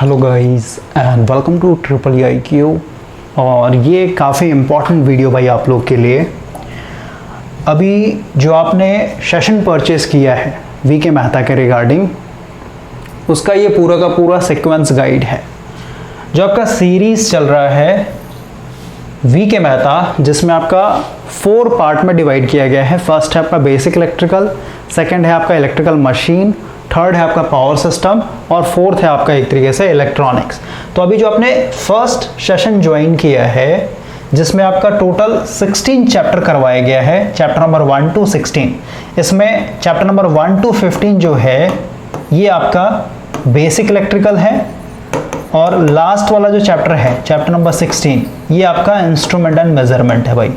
Hello guys and welcome to triple I Q. और ये काफ़ी इम्पॉर्टेंट वीडियो भाई आप लोग के लिए। अभी जो आपने सेशन परचेज़ किया है वी के मेहता के रिगार्डिंग, उसका ये पूरा का पूरा सीक्वेंस गाइड है। जो आपका सीरीज़ चल रहा है वी के मेहता, जिसमें आपका 4 पार्ट में डिवाइड किया गया है। फर्स्ट है आपका बेसिक इलेक्ट्रिकल, सेकंड है आपका इलेक्ट्रिकल मशीन, थर्ड है आपका पावर सिस्टम और फोर्थ है आपका एक तरीके से इलेक्ट्रॉनिक्स। तो अभी जो आपने फर्स्ट सेशन ज्वाइन किया है, जिसमें आपका टोटल 16 चैप्टर करवाया गया है, चैप्टर नंबर 1 to 16। इसमें चैप्टर नंबर 1 to 15 जो है ये आपका बेसिक इलेक्ट्रिकल है, और लास्ट वाला जो चैप्टर है चैप्टर नंबर 16 ये आपका इंस्ट्रूमेंट एंड मेजरमेंट है भाई।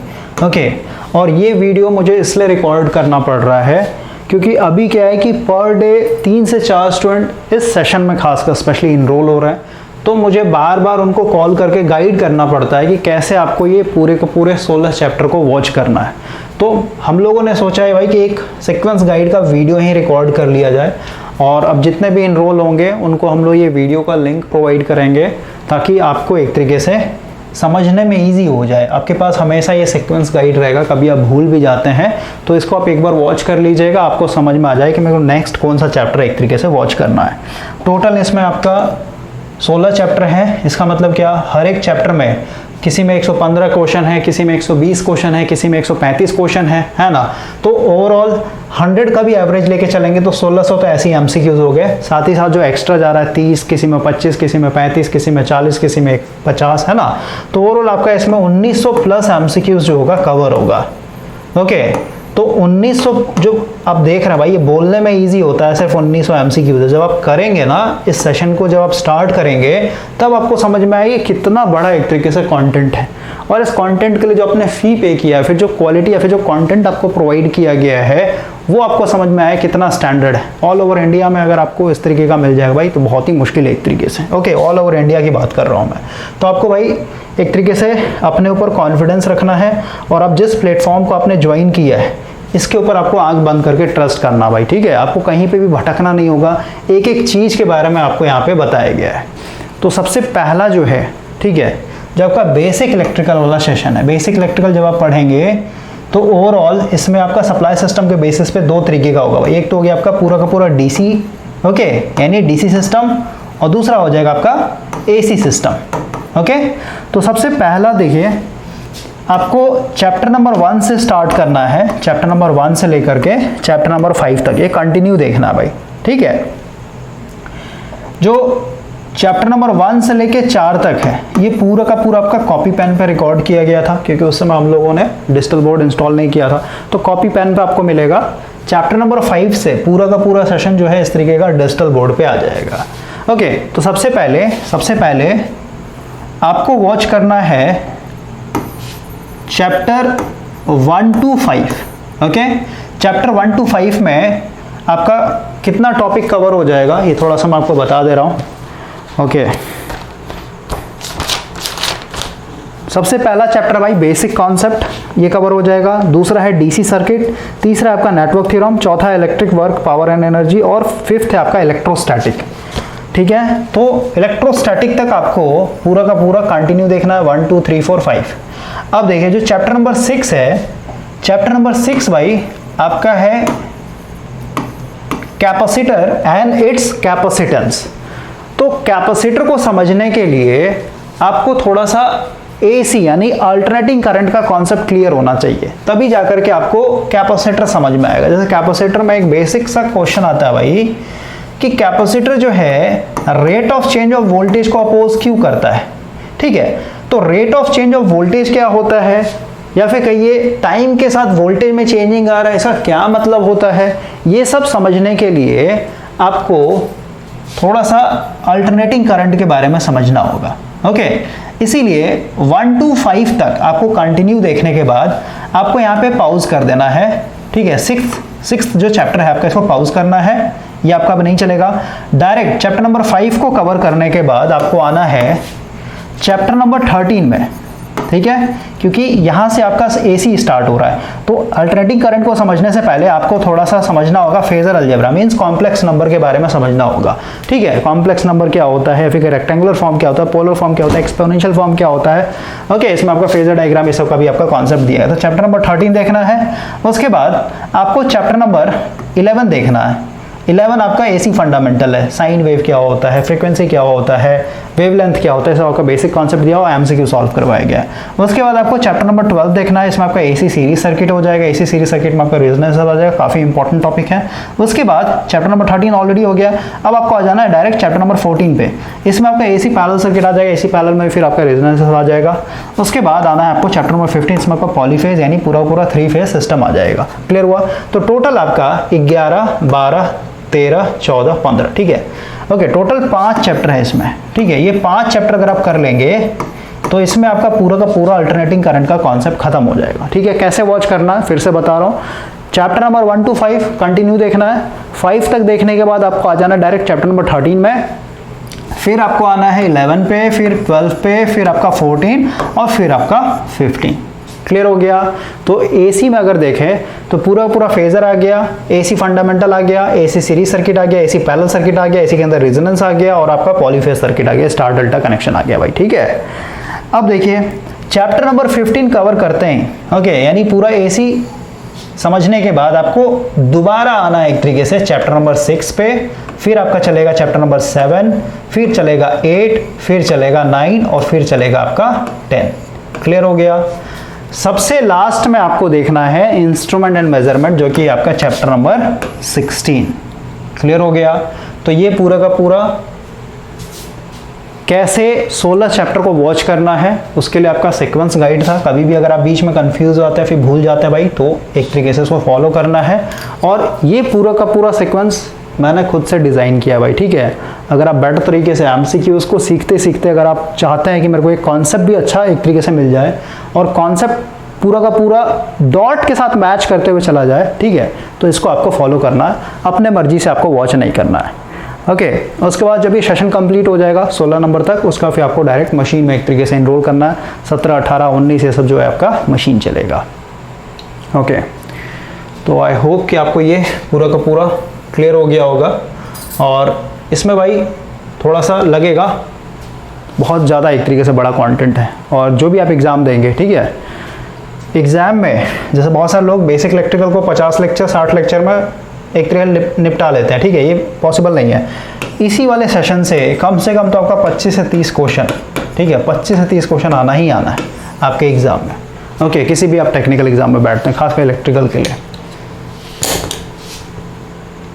ओके, और ये वीडियो मुझे इसलिए रिकॉर्ड करना पड़ रहा है क्योंकि अभी क्या है कि पर डे 3 से 4 स्टूडेंट इस सेशन में खासकर स्पेशली इनरोल हो रहे हैं, तो मुझे बार बार उनको कॉल करके गाइड करना पड़ता है कि कैसे आपको ये पूरे के पूरे 16 चैप्टर को वॉच करना है। तो हम लोगों ने सोचा है भाई कि एक सीक्वेंस गाइड का वीडियो ही रिकॉर्ड कर लिया जाए, और अब जितने भी इनरोल होंगे उनको हम लोग ये वीडियो का लिंक प्रोवाइड करेंगे ताकि आपको एक तरीके से समझने में इजी हो जाए। आपके पास हमेशा ये सीक्वेंस गाइड रहेगा, कभी आप भूल भी जाते हैं तो इसको आप एक बार वॉच कर लीजिएगा, आपको समझ में आ जाए कि मेरे को नेक्स्ट कौन सा चैप्टर एक तरीके से वॉच करना है। टोटल इसमें आपका 16 चैप्टर है। इसका मतलब क्या, हर एक चैप्टर में किसी में 115 क्वेश्चन है, किसी में 120 क्वेश्चन है, किसी में 135 क्वेश्चन है ना। तो ओवरऑल 100 का भी एवरेज लेके चलेंगे तो 1600 तो ऐसे ही एमसीक्यूज हो गए। साथ ही साथ जो एक्स्ट्रा जा रहा है 30, किसी में 25, किसी में 35, किसी में 40, किसी में 50, है ना। तो ओवरऑल आपका इसमें 1900 प्लस एमसीक्यूज जो होगा कवर होगा। ओके, तो 1900 जो आप देख रहे हैं भाई, ये बोलने में इजी होता है, सिर्फ 1900 एमसीक्यूज है। जब आप करेंगे ना इस सेशन को, जब आप स्टार्ट करेंगे तब आपको समझ में आएगा कितना बड़ा एक तरीके से कंटेंट है, और इस कंटेंट के लिए जो आपने फी पे किया है, फिर जो क्वालिटी या फिर जो कंटेंट आपको प्रोवाइड किया गया है वो आपको समझ में आया कितना स्टैंडर्ड है। ऑल ओवर इंडिया में अगर आपको इस तरीके का मिल जाएगा भाई तो बहुत ही मुश्किल है एक तरीके से। ओके, ऑल ओवर इंडिया की बात कर रहा हूँ मैं। तो आपको भाई एक तरीके से अपने ऊपर कॉन्फिडेंस रखना है, और अब जिस प्लेटफॉर्म को आपने ज्वाइन किया है इसके ऊपर आपको आंख बंद करके ट्रस्ट करना भाई, ठीक है। आपको कहीं पे भी भटकना नहीं होगा, एक एक चीज़ के बारे में आपको यहाँ पे बताया गया है। तो सबसे पहला जो है, ठीक है, जब आपका बेसिक इलेक्ट्रिकल वाला सेशन है, बेसिक इलेक्ट्रिकल जब आप पढ़ेंगे तो ओवरऑल इसमें आपका सप्लाई सिस्टम के बेसिस पे 2 तरीके का होगा। एक तो हो गया आपका पूरा का पूरा डीसी, ओके, यानी डीसी सिस्टम, और दूसरा हो जाएगा आपका एसी सिस्टम। ओके, तो सबसे पहला देखिए, आपको चैप्टर नंबर 1 से स्टार्ट करना है। चैप्टर नंबर 1 से लेकर के चैप्टर नंबर 5 तक ये कंटिन्यू देखना भाई, ठीक है। जो चैप्टर नंबर 1 से लेके 4 तक है ये पूरा का पूरा आपका कॉपी पेन पे रिकॉर्ड किया गया था, क्योंकि उस समय हम लोगों ने डिजिटल बोर्ड इंस्टॉल नहीं किया था, तो कॉपी पेन पे आपको मिलेगा। चैप्टर नंबर 5 से पूरा का पूरा सेशन जो है इस तरीके का डिजिटल बोर्ड पे आ जाएगा। ओके, तो सबसे पहले आपको वॉच करना है chapter 1 to 5। Okay, chapter 1 to 5 में आपका कितना टॉपिक कवर हो जाएगा ये थोड़ा सा मैं आपको बता दे रहा हूँ। ओके, सबसे पहला चैप्टर भाई बेसिक कॉन्सेप्ट ये कवर हो जाएगा। दूसरा है डीसी सर्किट, तीसरा है आपका नेटवर्क थ्योरम, चौथा है electric work, power and energy, और फिफ्थ है आपका इलेक्ट्रोस्टैटिक। ठीक है, तो इलेक्ट्रोस्टैटिक तक आपको पूरा का पूरा कंटिन्यू देखना है, 1 2 3 4 5। अब देखिए जो चैप्टर नंबर 6 है, चैप्टर नंबर 6 भाई आपका है कैपेसिटर एंड इट्स कैपेसिटेंस। तो कैपेसिटर को समझने के लिए आपको थोड़ा सा एसी यानी अल्टरनेटिंग करंट का कॉन्सेप्ट क्लियर होना चाहिए, तभी जाकर के आपको कैपेसिटर समझ में आएगा। जैसे कैपेसिटर में एक बेसिक सा क्वेश्चन आता है भाई कि कैपेसिटर जो है rate of change of voltage को अपोज क्यों करता है, ठीक है। तो rate of change of voltage क्या होता है, या फिर कहिए टाइम के साथ वोल्टेज में चेंजिंग आ रहा है, इसका क्या मतलब होता है, ये सब समझने के लिए आपको थोड़ा सा अल्टरनेटिंग करंट के बारे में समझना होगा। ओके, इसीलिए 1 to 5 तक आपको कंटिन्यू देखने के बाद आपको यहाँ पे पॉज कर देना है, ठीक है। सिक्स्थ जो चैप्टर है आपका इसको पॉज करना है, ये आपका अब नहीं चलेगा। डायरेक्ट चैप्टर नंबर 5 को कवर करने के बाद आपको आना है चैप्टर नंबर 13 में। ठीक है, क्योंकि यहाँ से आपका AC स्टार्ट हो रहा है। तो अल्टरनेटिंग करंट को समझने से पहले आपको थोड़ा सा समझना होगा phasor algebra, means complex number के बारे में समझना होगा। ठीक है, कॉम्प्लेक्स नंबर क्या होता है, फिर रेक्टेंगुलर फॉर्म क्या होता है, पोलर फॉर्म क्या होता है, एक्सपोनेंशियल फॉर्म क्या होता है। ओके, इसमें आपका फेजर डायग्राम ये सब का भी आपका कॉन्सेप्ट दिया है। तो चैप्टर नंबर 13 देखना है। उसके बाद आपको चैप्टर नंबर 11 देखना है। 11 आपका AC फंडामेंटल है, साइन वेव क्या होता है, फ्रीक्वेंसी क्या होता है, वेवलेंथ क्या होता है, सब आपका बेसिक कॉन्सेप्ट दिया हुआ, MCQ सॉल्व करवाया गया है। उसके बाद आपको चैप्टर नंबर 12 देखना है। इसमें आपका AC सीरीज सर्किट हो जाएगा। AC सीरीज सर्किट में आपका रेजोनेंस आ जाएगा, काफी इंपॉर्टेंट टॉपिक है। उसके बाद चैप्टर नंबर 13 ऑलरेडी हो गया। अब आपको आ जाना है डायरेक्ट चैप्टर नंबर 14 पे। इसमें आपका AC पैरेलल सर्किट आ जाएगा, AC पैरेलल में फिर आपका रेजोनेंस आ जाएगा। उसके बाद आना है आपको चैप्टर नंबर 15, इसमें आपका पॉलीफेज यानी पूरा 3 फेज सिस्टम आ जाएगा। क्लियर हुआ? तो टोटल आपका 11, 12, 13, 14, 15, ठीक है। ओके, टोटल 5 चैप्टर है इसमें। ठीक है, ये 5 चैप्टर अगर आप कर लेंगे तो इसमें आपका पूरा का पूरा अल्टरनेटिंग करंट का कॉन्सेप्ट खत्म हो जाएगा। ठीक है, कैसे वॉच करना है फिर से बता रहा हूँ। चैप्टर नंबर 1 to 5 कंटिन्यू देखना है। 5 तक देखने के बाद आपको आ जाना डायरेक्ट चैप्टर नंबर 13 में, फिर आपको आना है 11 पे, फिर 12 पे, फिर आपका 14 और फिर आपका 15। क्लियर हो गया? तो AC में अगर देखें तो पूरा फेजर आ गया, AC फंडामेंटल आ गया, AC सीरीज सर्किट आ गया, AC पैरेलल सर्किट आ गया, AC के अंदर रेजोनेंस आ गया और आपका पॉलीफेज सर्किट आ गया, स्टार डेल्टा कनेक्शन आ गया भाई। ठीक है, अब देखिए चैप्टर नंबर 15 कवर करते हैं। ओके, यानी पूरा AC समझने के बाद आपको दोबारा आना है एक तरीके से चैप्टर नंबर 6 पे, फिर आपका चलेगा चैप्टर नंबर 7, फिर चलेगा 8, फिर चलेगा 9 और फिर चलेगा आपका 10। क्लियर हो गया? सबसे लास्ट में आपको देखना है इंस्ट्रूमेंट एंड मेजरमेंट, जो कि आपका चैप्टर नंबर 16। क्लियर हो गया? तो ये पूरा का पूरा कैसे 16 चैप्टर को वॉच करना है उसके लिए आपका सीक्वेंस गाइड था। कभी भी अगर आप बीच में कंफ्यूज होते हैं फिर भूल जाते हैं भाई, तो एक तरीके से उसको फॉलो करना है। और ये पूरा का पूरा सीक्वेंस मैंने खुद से डिज़ाइन किया भाई। ठीक है, अगर आप बेटर तरीके से MCQs को सीखते सीखते अगर आप चाहते हैं कि मेरे को एक कॉन्सेप्ट भी अच्छा एक तरीके से मिल जाए और कॉन्सेप्ट पूरा का पूरा डॉट के साथ मैच करते हुए चला जाए, ठीक है, तो इसको आपको फॉलो करना है, अपने मर्जी से आपको वॉच नहीं करना है। ओके, उसके बाद जब ये सेशन कंप्लीट हो जाएगा 16 नंबर तक, उसका फिर आपको डायरेक्ट मशीन में एक तरीके से इनरोल करना है। 17, 18, 19 ये सब जो है आपका मशीन चलेगा। ओके, तो आई होप कि आपको ये पूरा का पूरा क्लियर हो गया होगा। और इसमें भाई थोड़ा सा लगेगा, बहुत ज़्यादा एक तरीके से बड़ा कंटेंट है। और जो भी आप एग्ज़ाम देंगे, ठीक है, एग्ज़ाम में जैसे बहुत सारे लोग बेसिक इलेक्ट्रिकल को 50 लेक्चर 60 लेक्चर में एक तरीके निपटा लेते हैं। ठीक है, ये पॉसिबल नहीं है। इसी वाले सेशन से कम तो आपका 25 से 30 क्वेश्चन, ठीक है, 25 से 30 क्वेश्चन आना ही आना है आपके एग्ज़ाम में। ओके, किसी भी आप टेक्निकल एग्ज़ाम में बैठते हैं, खासकर इलेक्ट्रिकल के लिए।